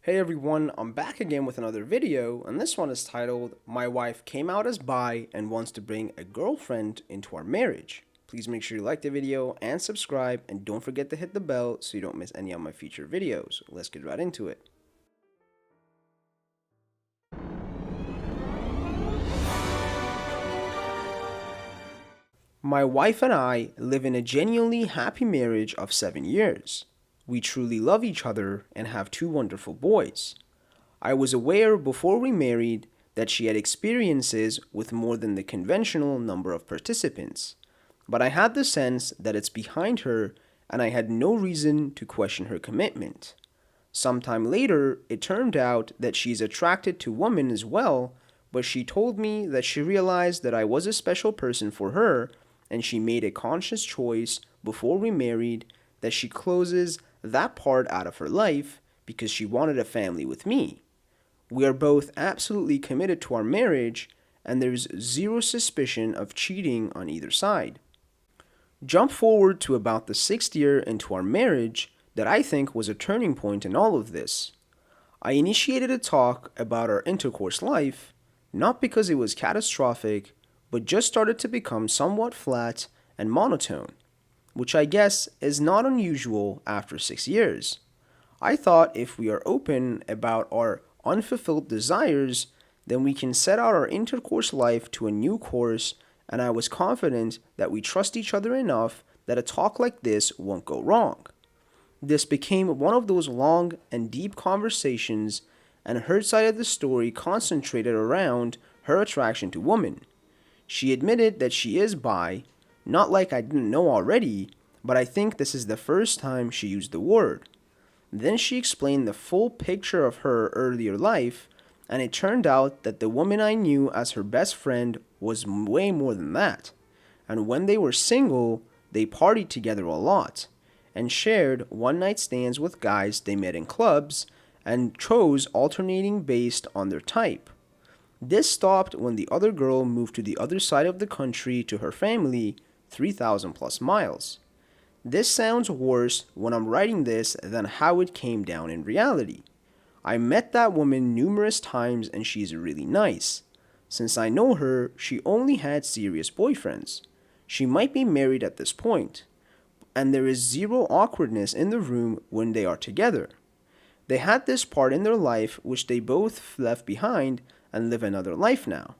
Hey everyone, I'm back again with another video, and this one is titled, My Wife Came Out as Bi and Wants to Bring a Girlfriend into Our Marriage. Please make sure you like the video and subscribe, and don't forget to hit the bell so you don't miss any of my future videos. Let's get right into it. My wife and I live in a genuinely happy marriage of 7 years. We truly love each other and have two wonderful boys. I was aware before we married that she had experiences with more than the conventional number of participants, but I had the sense that it's behind her and I had no reason to question her commitment. Sometime later, it turned out that she's attracted to women as well, but she told me that she realized that I was a special person for her and she made a conscious choice before we married that she closes that part out of her life because she wanted a family with me. We are both absolutely committed to our marriage, and there's zero suspicion of cheating on either side. Jump forward to about the 6th year into our marriage that I think was a turning point in all of this. I initiated a talk about our intercourse life, not because it was catastrophic, but just started to become somewhat flat and monotone, which I guess is not unusual after 6 years. I thought if we are open about our unfulfilled desires, then we can set out our intercourse life to a new course, and I was confident that we trust each other enough that a talk like this won't go wrong. This became one of those long and deep conversations, and her side of the story concentrated around her attraction to women. She admitted that she is bi, not like I didn't know already, but I think this is the first time she used the word. Then she explained the full picture of her earlier life, and it turned out that the woman I knew as her best friend was way more than that. And when they were single, they partied together a lot, and shared one-night stands with guys they met in clubs, and chose alternating based on their type. This stopped when the other girl moved to the other side of the country to her family, 3,000 plus miles. This sounds worse when I'm writing this than how it came down in reality. I met that woman numerous times and she's really nice. Since I know her, she only had serious boyfriends. She might be married at this point, and there is zero awkwardness in the room when they are together. They had this part in their life which they both left behind and live another life now.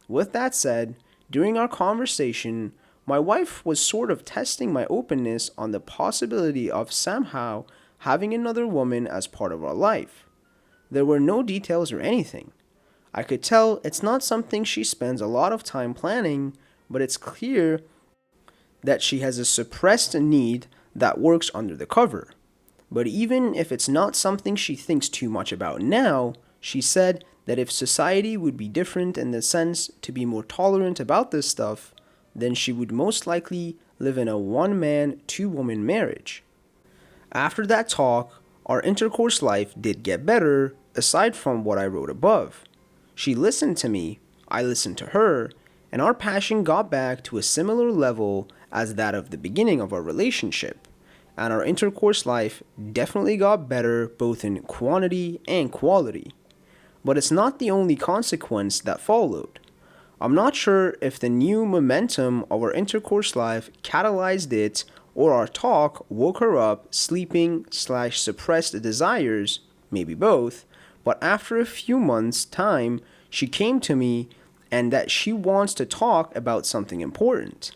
With that said, during our conversation, my wife was sort of testing my openness on the possibility of somehow having another woman as part of our life. There were no details or anything. I could tell it's not something she spends a lot of time planning, but it's clear that she has a suppressed need that works under the cover. But even if it's not something she thinks too much about now, she said that if society would be different in the sense to be more tolerant about this stuff, then she would most likely live in a one-man, two-woman marriage. After that talk, our intercourse life did get better, aside from what I wrote above. She listened to me, I listened to her, and our passion got back to a similar level as that of the beginning of our relationship, and our intercourse life definitely got better both in quantity and quality. But it's not the only consequence that followed. I'm not sure if the new momentum of our intercourse life catalyzed it or our talk woke her up sleeping/suppressed desires, maybe both, but after a few months' time, she came to me and that she wants to talk about something important.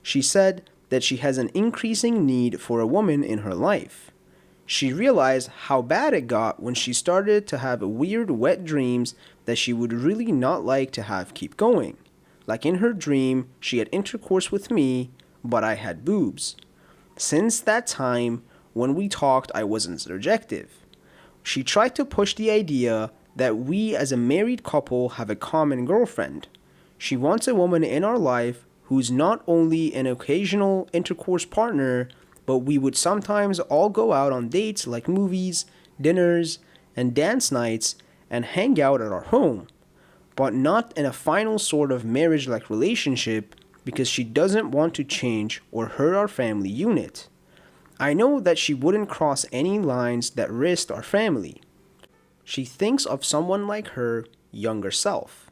She said that she has an increasing need for a woman in her life. She realized how bad it got when she started to have weird wet dreams that she would really not like to have keep going. Like in her dream, she had intercourse with me, but I had boobs. Since that time, when we talked, I wasn't subjective. She tried to push the idea that we as a married couple have a common girlfriend. She wants a woman in our life who's not only an occasional intercourse partner, but we would sometimes all go out on dates like movies, dinners, and dance nights and hang out at our home, but not in a final sort of marriage-like relationship because she doesn't want to change or hurt our family unit. I know that she wouldn't cross any lines that risked our family. She thinks of someone like her younger self,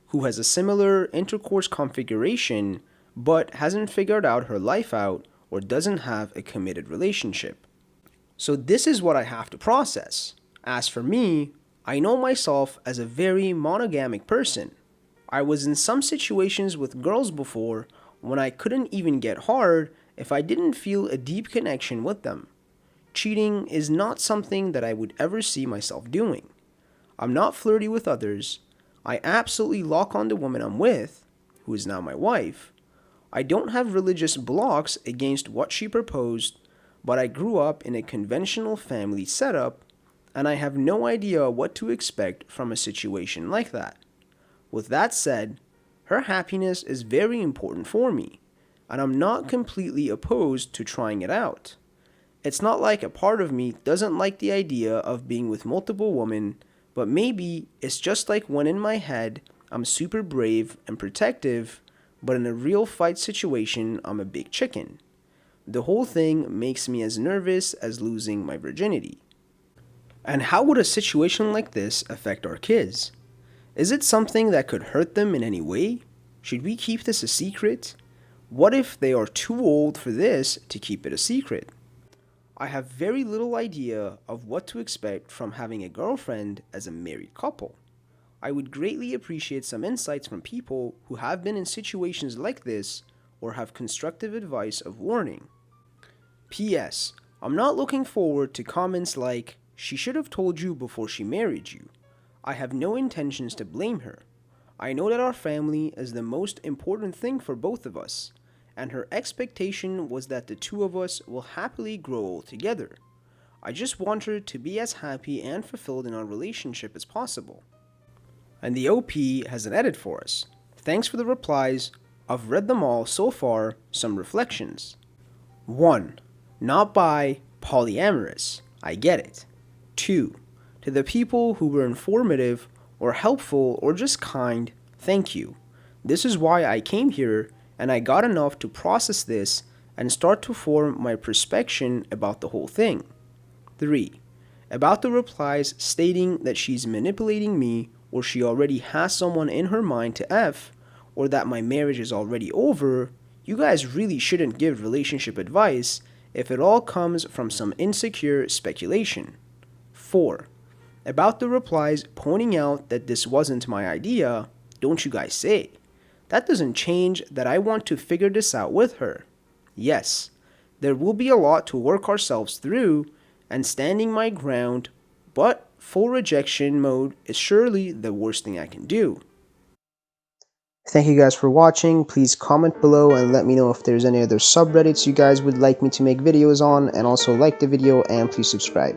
who has a similar intercourse configuration but hasn't figured out her life out or doesn't have a committed relationship. So, this is what I have to process. As for me, I know myself as a very monogamic person. I was in some situations with girls before when I couldn't even get hard if I didn't feel a deep connection with them. Cheating is not something that I would ever see myself doing. I'm not flirty with others. I absolutely lock on the woman I'm with, who is now my wife. I don't have religious blocks against what she proposed, but I grew up in a conventional family setup, and I have no idea what to expect from a situation like that. With that said, her happiness is very important for me, and I'm not completely opposed to trying it out. It's not like a part of me doesn't like the idea of being with multiple women, but maybe it's just like when in my head I'm super brave and protective, but in a real fight situation I'm a big chicken. The whole thing makes me as nervous as losing my virginity. And how would a situation like this affect our kids? Is it something that could hurt them in any way? Should we keep this a secret? What if they are too old for this to keep it a secret? I have very little idea of what to expect from having a girlfriend as a married couple. I would greatly appreciate some insights from people who have been in situations like this or have constructive advice of warning. P.S. I'm not looking forward to comments like, "She should have told you before she married you." I have no intentions to blame her. I know that our family is the most important thing for both of us, and her expectation was that the two of us will happily grow old together. I just want her to be as happy and fulfilled in our relationship as possible. And the OP has an edit for us. Thanks for the replies. I've read them all so far. Some reflections. 1. Not bi, polyamorous. I get it. 2. To the people who were informative or helpful or just kind, thank you. This is why I came here, and I got enough to process this and start to form my perspective about the whole thing. 3. About the replies stating that she's manipulating me or she already has someone in her mind to F or that my marriage is already over, you guys really shouldn't give relationship advice if it all comes from some insecure speculation. 4. About the replies pointing out that this wasn't my idea, don't you guys say. That doesn't change that I want to figure this out with her. Yes, there will be a lot to work ourselves through and standing my ground, but full rejection mode is surely the worst thing I can do. Thank you guys for watching. Please comment below and let me know if there's any other subreddits you guys would like me to make videos on, and also like the video and please subscribe.